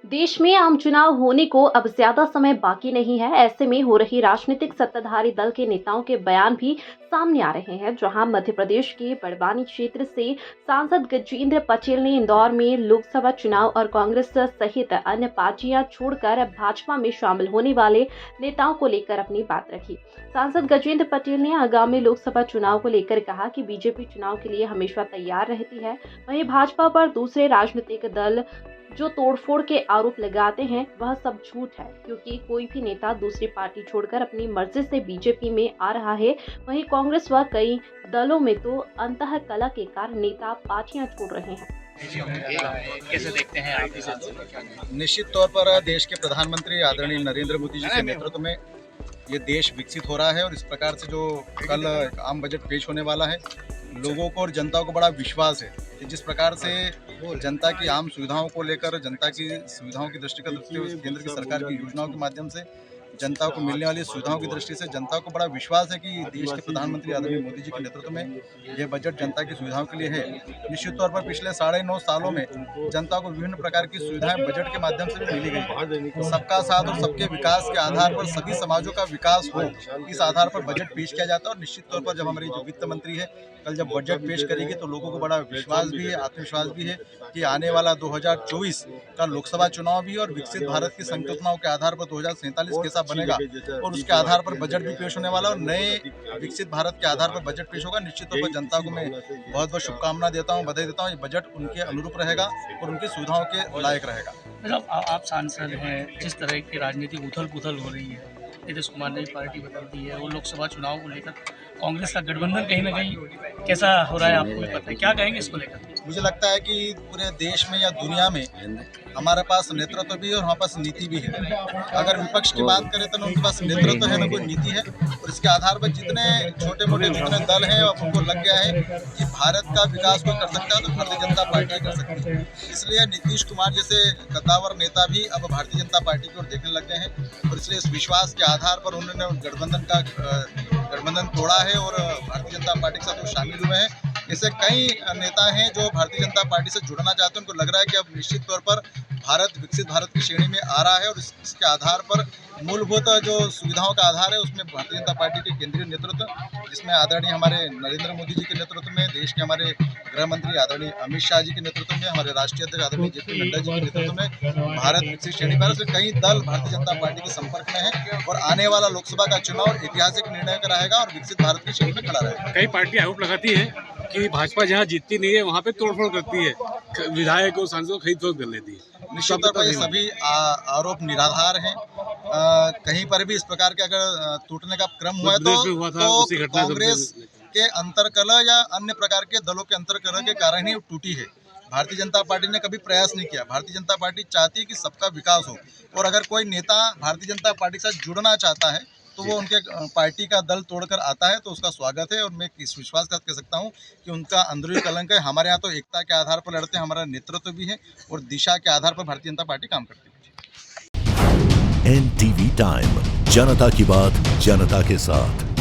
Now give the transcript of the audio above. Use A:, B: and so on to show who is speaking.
A: देश में आम चुनाव होने को अब ज्यादा समय बाकी नहीं है। ऐसे में हो रही राजनीतिक सत्ताधारी दल के नेताओं के बयान भी सामने आ रहे हैं। जहां मध्य प्रदेश के बड़वानी क्षेत्र से सांसद गजेंद्र पटेल ने इंदौर में लोकसभा चुनाव और कांग्रेस सहित अन्य पार्टियां छोड़कर भाजपा में शामिल होने वाले नेताओं को लेकर अपनी बात रखी। सांसद गजेंद्र पटेल ने आगामी लोकसभा चुनाव को लेकर कहा कि बीजेपी चुनाव के लिए हमेशा तैयार रहती है। वहीं भाजपा पर दूसरे राजनीतिक दल जो तोड़फोड़ के आरोप लगाते हैं वह सब झूठ है, क्योंकि कोई भी नेता दूसरी पार्टी छोड़कर अपनी मर्जी से बीजेपी में आ रहा है। वहीं कांग्रेस व कई दलों में तो अंतःकलह के कारण नेता पार्टियां छोड़ रहे हैं।
B: कैसे देखते हैं आप इसे?
C: निश्चित तौर पर देश के प्रधानमंत्री आदरणीय नरेंद्र मोदी जी के नेतृत्व में ये देश विकसित हो रहा है और इस प्रकार से जो कल आम बजट पेश होने वाला है, लोगों को और जनता को बड़ा विश्वास है कि जिस प्रकार से जनता की आम सुविधाओं को लेकर, जनता की सुविधाओं की दृष्टि का रखते हुए केंद्र की सरकार की योजनाओं के माध्यम से जनता को मिलने वाली सुविधाओं की दृष्टि से जनता को बड़ा विश्वास है कि देश के प्रधानमंत्री आदरणीय मोदी जी के नेतृत्व में यह बजट जनता की सुविधाओं के लिए है। निश्चित तौर पर पिछले 9.5 सालों में जनता को विभिन्न प्रकार की सुविधाएं बजट के माध्यम से भी मिली गई। सबका साथ और सबके विकास के आधार पर सभी समाजों का विकास हो, इस आधार पर बजट पेश किया जाता है। और निश्चित तौर पर जब हमारी जो वित्त मंत्री है कल जब बजट पेश करेगी तो लोगों को बड़ा विश्वास भी है, आत्मविश्वास भी है कि आने वाला 2024 का लोकसभा चुनाव भी और विकसित भारत की संकल्पनाओं के आधार पर 2047 कैसा बनेगा और उसके आधार पर बजट भी पेश होने वाला और नए विकसित भारत के आधार पर बजट पेश होगा। निश्चित तौर पर जनता को मैं बहुत बहुत शुभकामना देता हूँ, बधाई देता हूँ। ये बजट उनके अनुरूप रहेगा और उनकी सुविधाओं के लायक रहेगा।
B: मतलब आप सांसद हैं, जिस तरह की राजनीतिक उथल पुथल हो रही है, नीतीश कुमार ने पार्टी बदल दी है और लोकसभा चुनाव को लेकर कांग्रेस का गठबंधन कहीं ना कहीं कैसा हो रहा है आपको भी पता है, क्या कहेंगे इसको लेकर?
C: मुझे लगता है कि पूरे देश में या दुनिया में हमारे पास नेतृत्व भी है और हमारे पास नीति भी है। अगर विपक्ष की बात करें तो उनके पास नेतृत्व है, न कोई नीति है। और इसके आधार पर जितने छोटे मोटे जितने दल हैं अब उनको लग गया है कि भारत का विकास कोई कर सकता है तो भारतीय जनता पार्टी कर सकती है। इसलिए नीतीश कुमार जैसे कद्दावर नेता भी अब भारतीय जनता पार्टी की ओर देखने लग गए हैं और इसलिए इस विश्वास के आधार पर उन्होंने गठबंधन तोड़ा है और भारतीय जनता पार्टी के साथ वो शामिल हुए हैं। ऐसे कई नेता हैं जो भारतीय जनता पार्टी से जुड़ना चाहते हैं। उनको लग रहा है कि अब निश्चित तौर पर भारत विकसित भारत की श्रेणी में आ रहा है और इसके आधार पर मूलभूत जो सुविधाओं का आधार है उसमें भारतीय जनता पार्टी के केंद्रीय नेतृत्व, जिसमें आदरणीय हमारे नरेंद्र मोदी जी के नेतृत्व में, देश के हमारे गृह मंत्री आदरणीय अमित शाह जी के नेतृत्व में, हमारे राष्ट्रीय अध्यक्ष आदरणीय JP नड्डा जी के नेतृत्व में भारत विकसित श्रेणी पर से कई दल भारतीय जनता पार्टी के संपर्क में है और आने वाला लोकसभा का चुनाव ऐतिहासिक निर्णय का रहेगा और विकसित भारत की श्रेणी में खड़ा रहेगा।
D: कई पार्टी आरोप लगाती है कि भाजपा जहाँ जीतती नहीं है वहाँ पे तोड़फोड़ करती है, विधायक और सांसदों खरीद फरोख्त कर लेती है।
C: निश्चित तौर पर ये सभी आरोप निराधार हैं। कहीं पर भी इस प्रकार के अगर टूटने का क्रम हुआ है तो कांग्रेस के अंतरकलह या अन्य प्रकार के दलों के अंतरकलह के कारण ही टूटी है। भारतीय जनता पार्टी ने कभी प्रयास नहीं किया। भारतीय जनता पार्टी चाहती है कि सबका विकास हो और अगर कोई नेता भारतीय जनता पार्टी के साथ जुड़ना चाहता है तो वो उनके पार्टी का दल तोड़कर आता है तो उसका स्वागत है। और मैं इस विश्वास के साथ कह सकता हूँ कि उनका अंदरूनी कलंक है। हमारे यहाँ तो एकता के आधार पर लड़ते हैं, हमारा नेतृत्व भी है और दिशा के आधार पर भारतीय जनता पार्टी काम करती है।
E: NTV टाइम, जनता की बात जनता के साथ।